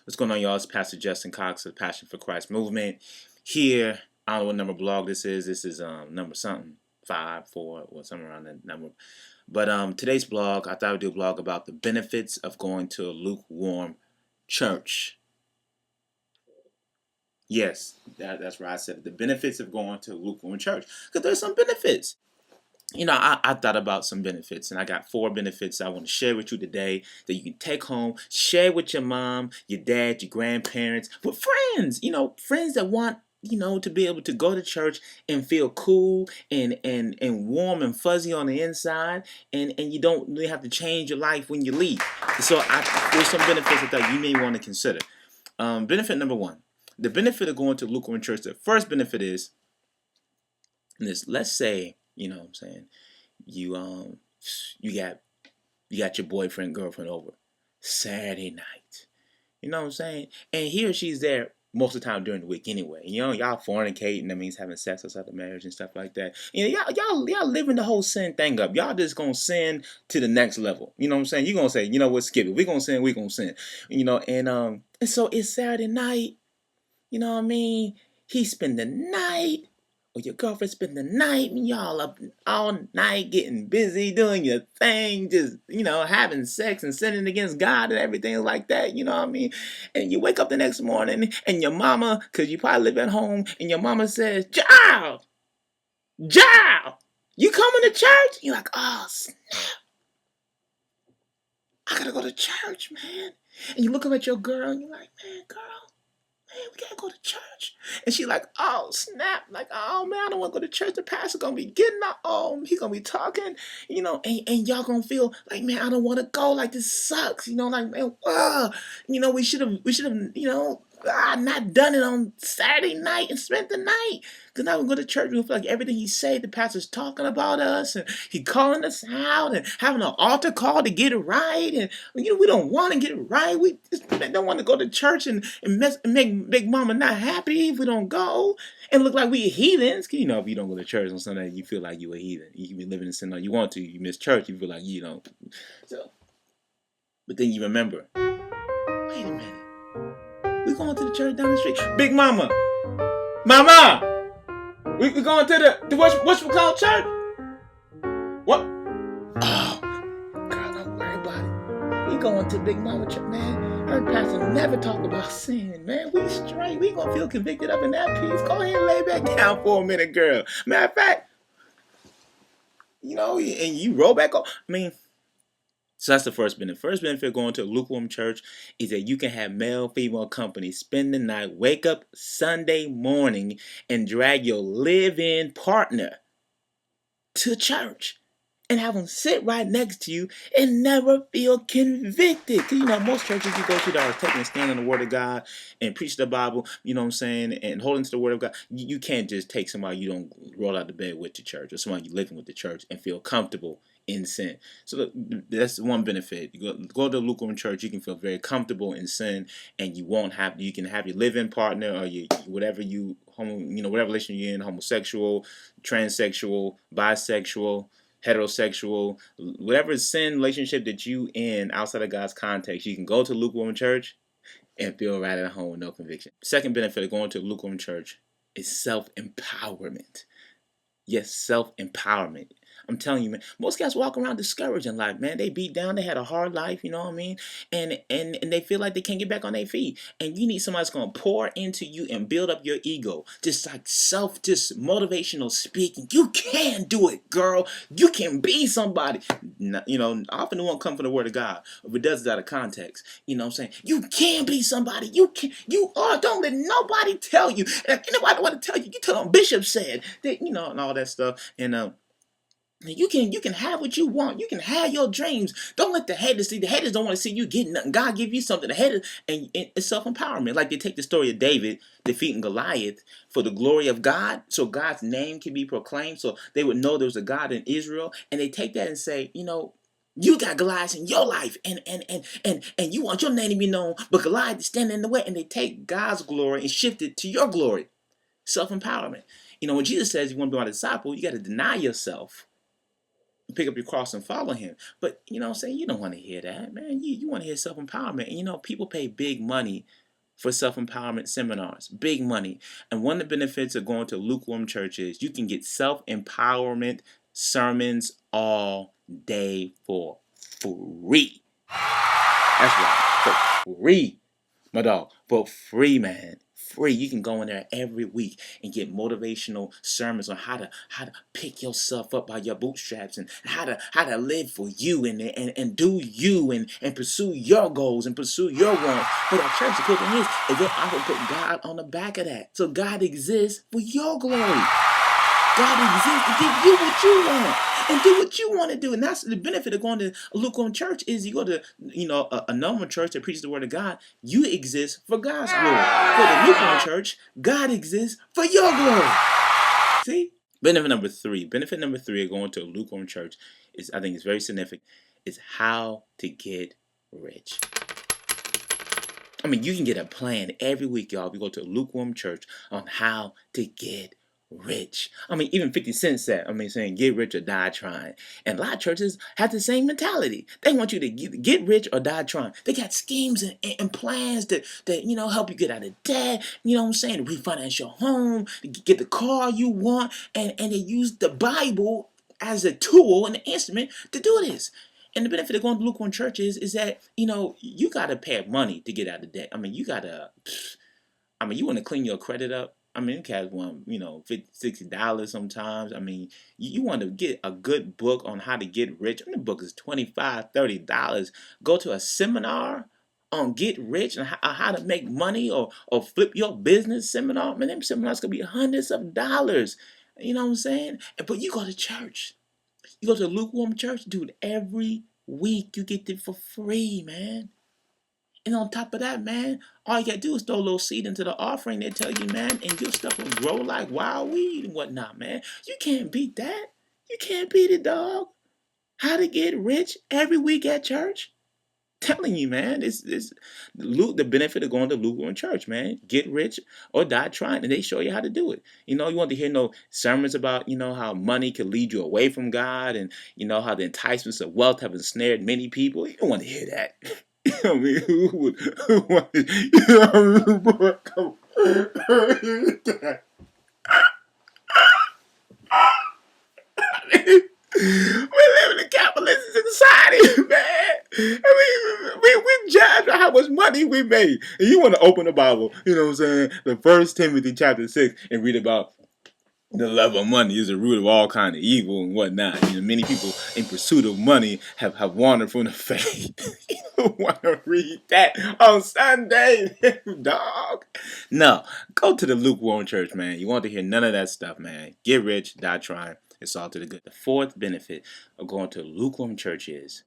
What's going on, y'all? It's Pastor Justin Cox of the Passion for Christ movement. Here, I don't know what number blog this is. This is number something, 5, 4, or somewhere around that number. But today's blog, I thought I'd do a blog about the benefits of going to a lukewarm church. Yes, that's right. I said it. The benefits of going to a lukewarm church. Because there's some benefits. I thought about some benefits, and I got 4 benefits I want to share with you today that you can take home, share with your mom, your dad, your grandparents, with friends, friends that want, to be able to go to church and feel cool and warm and fuzzy on the inside, and you don't really have to change your life when you leave. So there's some benefits I thought you may want to consider. Benefit number 1, the benefit of going to lukewarm church, the first benefit is this. Let's say, you know what I'm saying, you got your boyfriend, girlfriend over Saturday night. You know what I'm saying? And he or she's there most of the time during the week anyway. Y'all fornicating, that means having sex outside of marriage and stuff like that. Y'all living the whole sin thing up. Y'all just gonna sin to the next level. You know what I'm saying? You're gonna say, you know what, skip it. We're gonna sin. And so it's Saturday night, you know what I mean? He spend the night, or your girlfriend spend the night, and y'all up all night getting busy, doing your thing, just, having sex and sinning against God and everything like that, you know what I mean? And you wake up the next morning, and your mama, because you probably live at home, and your mama says, Child, you coming to church? You're like, oh, snap. I gotta go to church, man. And you look up at your girl, and you're like, man, girl, we gotta go to church. And she like, oh, snap. Like, oh, man, I don't want to go to church. The pastor gonna be getting up. Oh, he gonna be talking, and y'all gonna feel like, man, I don't want to go. Like, this sucks. Like, man, we should have, not done it on Saturday night and spent the night. Because now we go to church, we feel like everything he say, the pastor's talking about us, and he calling us out, and having an altar call to get it right. And, we don't want to get it right. We just don't want to go to church and make Big Mama not happy if we don't go. And look like we heathens. Because, if you don't go to church on Sunday, you feel like you a heathen. You be living in sin. You want to. You miss church. You feel like you don't. So, but then you remember, wait a minute. We going to the church down the street. Big Mama. We going to the what's we call church? What? Oh, girl, don't worry about it. We going to Big Mama church, man. Our pastor never talk about sin, man. We straight. We gonna feel convicted up in that peace. Go ahead and lay back down for a minute, girl. Matter of fact, and you roll back on. So that's the first benefit. First benefit of going to a lukewarm church is that you can have male-female company, spend the night, wake up Sunday morning, and drag your live-in partner to church and have them sit right next to you and never feel convicted. Because, most churches you go to that are taking a stand on the Word of God and preach the Bible, you know what I'm saying, and holding to the Word of God. You can't just take somebody you don't roll out of bed with to church, or somebody you living with the church and feel comfortable in sin. So that's one benefit. You go to a lukewarm church, you can feel very comfortable in sin, and you can have your live-in partner, or whatever relation you're in, homosexual, transsexual, bisexual, heterosexual, whatever sin relationship that you in outside of God's context, you can go to a lukewarm church and feel right at home with no conviction. Second benefit of going to a lukewarm church is self-empowerment. Yes, self-empowerment. I'm telling you, man, most guys walk around discouraged in life, man. They beat down, they had a hard life, you know what I mean? And they feel like they can't get back on their feet. And you need somebody that's going to pour into you and build up your ego. Just motivational speaking. You can do it, girl. You can be somebody. Often it won't come from the Word of God. If it does, it's out of context. You know what I'm saying? You can be somebody. You are. Don't let nobody tell you. And if anybody want to tell you, you tell them Bishop said that, and all that stuff. And, you can have what you want. You can have your dreams. Don't let the haters see. The haters don't want to see you getting nothing. God give you something. The haters, and it's self-empowerment. Like they take the story of David defeating Goliath for the glory of God, so God's name can be proclaimed, so they would know there was a God in Israel. And they take that and say, you got Goliath in your life, and you want your name to be known, but Goliath is standing in the way. And they take God's glory and shift it to your glory. Self-empowerment. When Jesus says you want to be my disciple, you got to deny yourself. pick up your cross and follow him. But you know what I'm saying? You don't want to hear that, man. You want to hear self-empowerment. And you know, people pay big money for self-empowerment seminars. Big money. And one of the benefits of going to lukewarm church is you can get self-empowerment sermons all day for free. That's right. For free. My dog. For free, man. Free. You can go in there every week and get motivational sermons on how to pick yourself up by your bootstraps and how to live for you and do you and pursue your goals and pursue your wants. But at church, the cool thing is they often put God on the back of that. So God exists for your glory. God exists to give you what you want and do what you want to do. And that's the benefit of going to a lukewarm church is you go to, a normal church that preaches the word of God, you exist for God's glory. For the lukewarm church, God exists for your glory. See? Benefit number three of going to a lukewarm church is, I think it's very significant, is how to get rich. I mean, you can get a plan every week, y'all, if you go to a lukewarm church on how to get rich. I mean, even 50 Cent said, saying get rich or die trying. And a lot of churches have the same mentality. They want you to get rich or die trying. They got schemes and plans that help you get out of debt, to refinance your home, to get the car you want, and they use the Bible as a tool and an instrument to do this. And the benefit of going to lukewarm churches is that, you got to pay money to get out of debt. You want to clean your credit up. Cats want, $50, $60 sometimes. You want to get a good book on how to get rich. The book is $25, $30. Go to a seminar on get rich and how to make money or flip your business seminar. Them seminars could be hundreds of dollars. You know what I'm saying? But you go to church. You go to a lukewarm church, dude, every week you get it for free, man. And on top of that, man, all you gotta do is throw a little seed into the offering. They tell you, man, and your stuff will grow like wild weed and whatnot, man. You can't beat that. You can't beat it, dog. How to get rich every week at church? Telling you, man, it's the benefit of going to lukewarm church, man. Get rich or die trying, and they show you how to do it. You want to hear no sermons about, how money can lead you away from God, and how the enticements of wealth have ensnared many people. You don't want to hear that. Who wanted, boy, come on. We live in a capitalistic society, man. We judge by how much money we made. And you want to open the Bible, the 1 Timothy chapter 6 and read about the love of money is the root of all kind of evil and whatnot. Many people in pursuit of money have wandered from the faith. You don't want to read that on Sunday, dog. No, go to the lukewarm church, man. You want to hear none of that stuff, man. Get rich, die trying. It's all to the good. The fourth benefit of going to a lukewarm church is